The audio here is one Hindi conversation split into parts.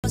मैं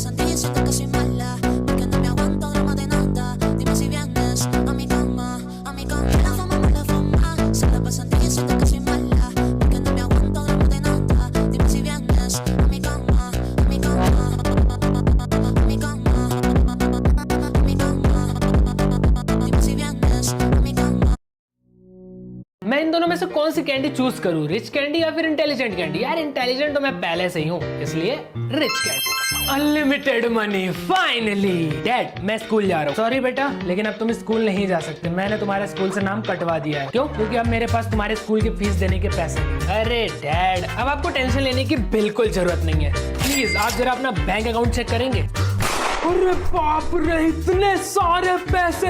इन दोनों में से कौन सी कैंडी चूज करूं, रिच कैंडी या फिर इंटेलिजेंट कैंडी? यार इंटेलिजेंट तो मैं पहले से ही हूँ, इसलिए rich candy. Unlimited money, finally. Dad, मैं स्कूल जा रहा हूँ। सॉरी बेटा, लेकिन अब तुम स्कूल नहीं जा सकते। मैंने तुम्हारे स्कूल से नाम कटवा दिया है। क्यों? क्योंकि अब मेरे पास तुम्हारे स्कूल की फीस देने के पैसे नहीं। अरे डैड, अब आपको टेंशन लेने की बिल्कुल जरूरत नहीं है। प्लीज आप जरा अपना बैंक अकाउंट चेक करेंगे। अरे बाप रे, इतने सारे पैसे।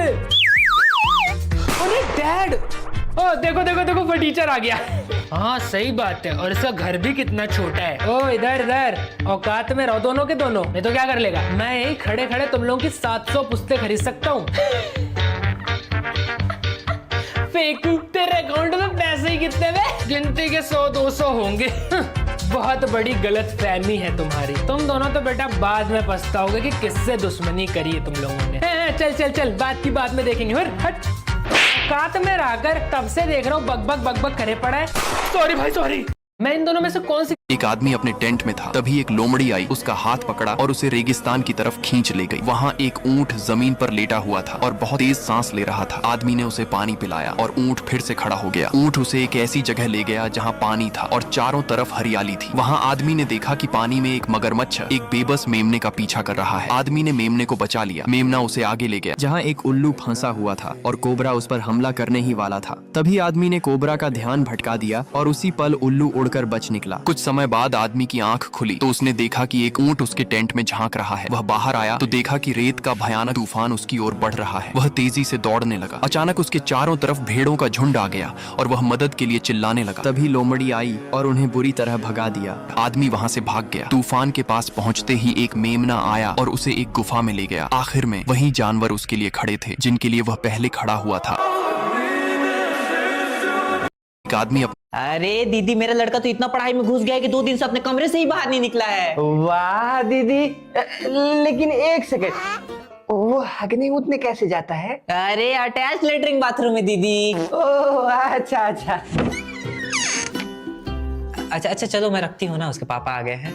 अरे डैड, ओ देखो देखो देखो, फर्नीचर आ गया। हाँ सही बात है, और इसका घर भी कितना छोटा है। ओ इधर इधर, औकात में रहो दोनों के दोनों, नहीं तो क्या कर लेगा? मैं यही खड़े खड़े तुम लोगों की 700 पुस्तें खरीद सकता हूँ। फेंकू, तेरे अकाउंट में पैसे ही कितने में? गिनती के 100-200 होंगे। बहुत बड़ी गलत फहमी है तुम्हारी। तुम दोनों तो बेटा बाद में पछताओगे कि किससे दुश्मनी करी है तुम लोगों ने। चल चल चल, बात की बात में देखेंगे। हट, कात में रहकर तब से देख रहा हूँ बक बक करे पड़ा है। सॉरी भाई सॉरी। मैं इन दोनों में से कौन सी? एक आदमी अपने टेंट में था, तभी एक लोमड़ी आई, उसका हाथ पकड़ा और उसे रेगिस्तान की तरफ खींच ले गई। वहाँ एक ऊंट जमीन पर लेटा हुआ था और बहुत तेज सांस ले रहा था। आदमी ने उसे पानी पिलाया और ऊंट फिर से खड़ा हो गया। ऊंट उसे एक ऐसी जगह ले गया जहाँ पानी था और चारों तरफ हरियाली थी। वहाँ आदमी ने देखा कि पानी में एक मगरमच्छ एक बेबस मेमने का पीछा कर रहा है। आदमी ने मेमने को बचा लिया। मेमना उसे आगे ले गया जहाँ एक उल्लू फंसा हुआ था और कोबरा उस पर हमला करने ही वाला था। तभी आदमी ने कोबरा का ध्यान भटका दिया और उसी पल उल्लू उड़कर बच निकला। कुछ समय बाद आदमी की आंख खुली तो उसने देखा कि एक ऊंट उसके टेंट में झांक रहा है। वह बाहर आया तो देखा कि रेत का भयानक तूफान उसकी ओर बढ़ रहा है। वह तेजी से दौड़ने लगा। अचानक उसके चारों तरफ भेड़ों का झुंड आ गया और वह मदद के लिए चिल्लाने लगा। तभी लोमड़ी आई और उन्हें बुरी तरह भगा दिया। आदमी वहाँ से भाग गया। तूफान के पास पहुँचते ही एक मेमना आया और उसे एक गुफा में ले गया। आखिर में वही जानवर उसके लिए खड़े थे जिनके लिए वह पहले खड़ा हुआ था। एक आदमी अरे दीदी, मेरा लड़का तो इतना पढ़ाई में घुस गया है कि 2 दिन से अपने कमरे से ही बाहर नहीं निकला है। वाह दीदी, लेकिन एक सेकंड, वो हगने मुतने कैसे जाता है? अरे अटैच लेटरिंग बाथरूम है दीदी। ओह अच्छा अच्छा। अच्छा चलो मैं रखती हूँ ना, उसके पापा आ गए हैं।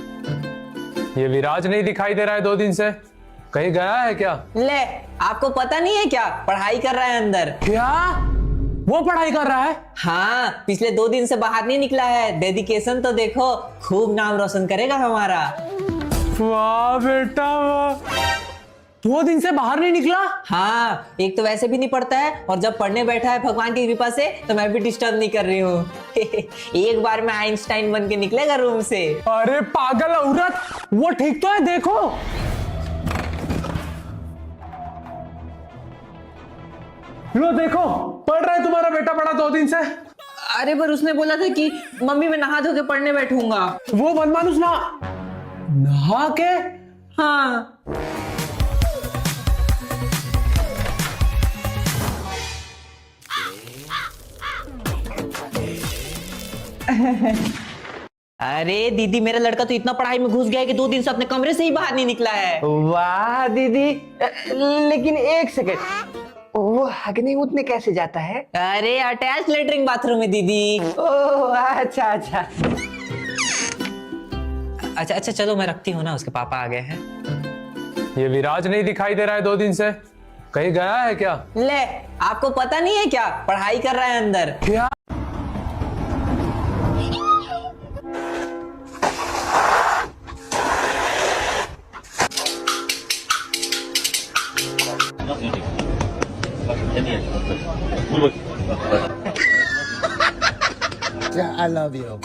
ये विराज नहीं दिखाई दे रहा है 2 दिन से, कहीं गया है क्या? ले, आपको पता नहीं है क्या? पढ़ाई कर रहा है अंदर। क्या वो पढ़ाई कर रहा है? हाँ, पिछले 2 दिन से बाहर नहीं निकला है। डेडिकेशन तो देखो, खूब नाम रोशन करेगा हमारा। वाह बेटा वाह, 2 दिन से बाहर नहीं निकला? हाँ, एक तो वैसे भी नहीं पढ़ता है और जब पढ़ने बैठा है भगवान की कृपा से तो मैं भी डिस्टर्ब नहीं कर रही हूँ। एक बार में आइंस्टाइन बन के निकलेगा रूम से। अरे पागल औरत, वो ठीक तो है, देखो। लो देखो, पढ़ रहा है तुम्हारा बेटा बड़ा 2 दिन से। अरे पर उसने बोला था कि मम्मी मैं नहा धो के पढ़ने बैठूंगा। वो बनमानुस नहा के? हाँ। अरे दीदी, मेरा लड़का तो इतना पढ़ाई में घुस गया है कि 2 दिन से अपने कमरे से ही बाहर नहीं निकला है। वाह दीदी, लेकिन एक सेकंड, वो हगने मुतने कैसे जाता है? अरे अटैच लेटरिंग बाथरूम है दीदी। ओह अच्छा अच्छा। अच्छा चलो मैं रखती हूँ ना, उसके पापा आ गए हैं। ये विराज नहीं दिखाई दे रहा है 2 दिन से, कहीं गया है क्या? ले, आपको पता नहीं है क्या? पढ़ाई कर रहा है अंदर। क्या? I love you.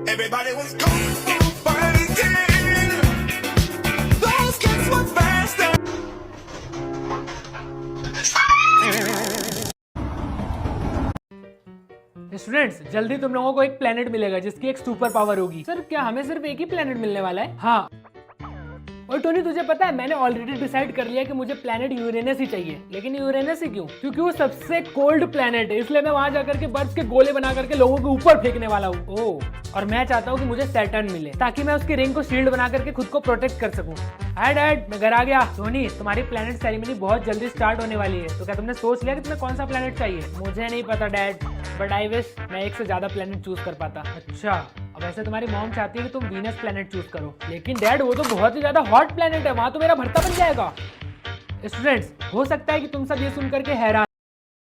Everybody was kung fu fighting. Those kids were faster. Students, जल्दी तुम लोगों को एक प्लेनेट मिलेगा जिसकी एक सुपर पावर होगी। सर क्या हमें सिर्फ एक ही प्लेनेट मिलने वाला है? हाँ। और टोनी तुझे पता है मैंने ऑलरेडी डिसाइड कर लिया कि मुझे प्लेनेट यूरेनस ही चाहिए। लेकिन यूरेनस ही क्यों? क्योंकि वो सबसे कोल्ड प्लेनेट है, इसलिए मैं वहां जाकर के बर्फ के गोले बना करके लोगों के ऊपर फेंकने वाला हूँ। ओह, और मैं चाहता हूँ कि मुझे सैटर्न मिले ताकि मैं उसकी रिंग को शील्ड बना करके खुद को प्रोटेक्ट कर सकूं। हाय डैड, मैं घर आ गया। टोनी, तुम्हारी प्लेनेट सेरेमनी बहुत जल्दी स्टार्ट होने वाली है, तो क्या तुमने सोच लिया कि तुम्हें कौन सा प्लेनेट चाहिए? मुझे नहीं पता डैड, बट आई विश मैं एक से ज्यादा प्लेनेट चूज कर पाता। अच्छा, अब ऐसे तुम्हारी मॉम चाहती है कि तुम वीनस प्लेनेट चूज करो, लेकिन डैड वो तो बहुत ही ज्यादा हॉट प्लेनेट है, वहां तो मेरा भर्ता बन जाएगा। स्टूडेंट्स, हो सकता है कि तुम सब ये सुनकर के हैरान